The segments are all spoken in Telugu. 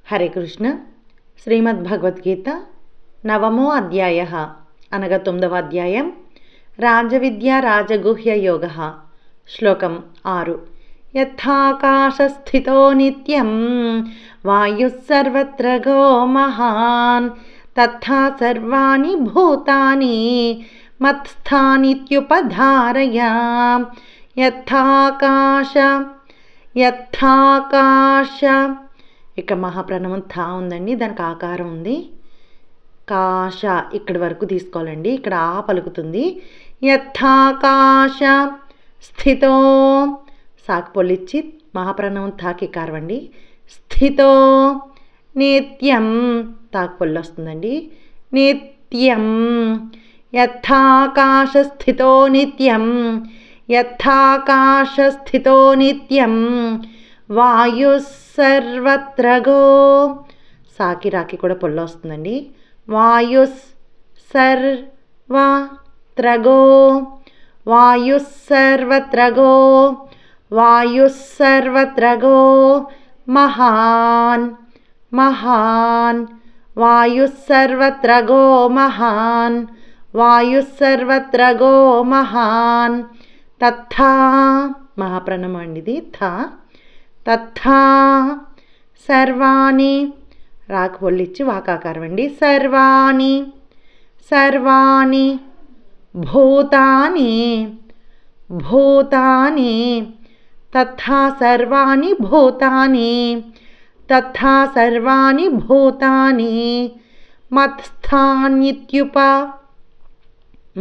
హరే కృష్ణ. శ్రీమద్భగవద్గీత నవమో అధ్యాయ అనగా 9వ అధ్యాయం. రాజవిద్య రాజగుహ్య యోగ. శ్లోకం 6. యథాకాశస్థితో నిత్యం వాయుః సర్వత్ర గో మహాన్ తథా సర్వాణి భూతాని మత్స్థానిత్యుపధారయ. యథాకాశ ఇక్కడ మహాప్రణవం థా ఉందండి, దానికి ఆకారం ఉంది. కాశ ఇక్కడి వరకు తీసుకోవాలండి, ఇక్కడ ఆ పలుకుతుంది. యథాకాశ స్థితో సాకు పొల్లిచ్చి మహాప్రణవం థాకి కారవండి. స్థితో నిత్యం తాకు పొల్లి వస్తుందండి. నిత్యం యథాకాశ స్థితో నిత్యం యథాకాశ స్థితో నిత్యం వాయు సర్వత్ర గో సాకి రాకి కూడా పొల్ల వస్తుందండి. వాయు సర్వత్ర గో వాయు సర్వత్ర గో వాయు సర్వత్ర గో మహాన్ మహాన్ వాయు సర్వత్ర గో మహాన్ వాయు సర్వత్ర గో మహాన్. తథా మహాప్రణవం అండి ఇది. థా తథా సర్వాణి రాకు పొల్లిచ్చి వాకాకారం అండి. సర్వాణి సర్వాణి భూతాని భూతాని తథా సర్వాణి భూతాని తథా సర్వాణి భూతాని మత్స్థానిత్యుప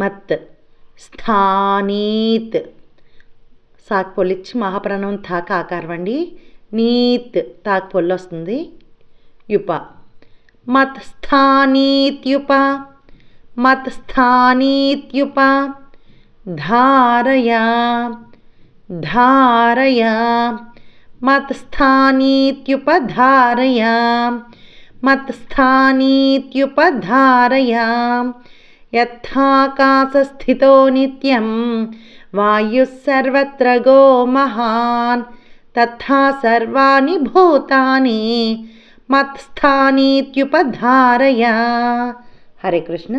మత్ స్థానీత్ సాకు పొల్లిచ్చి మహాప్రణవం థాక ఆకారం అండి. నీత్ తాకు పొల్లి వస్తుంది. యుప మత్ స్థానీత్యుప మత్ స్థానీత్యుప ధారయ ధారయ మత్ స్థానీత్యుప ధారయ మత్ స్థానీత్యుప ధారయ. యథాకాశస్థితో నిత్యం వాయు సర్వత్ర గో మహాన్ తథా సర్వాణి భూతాని మత్స్థానీత్యుపధారయ. హరే కృష్ణ.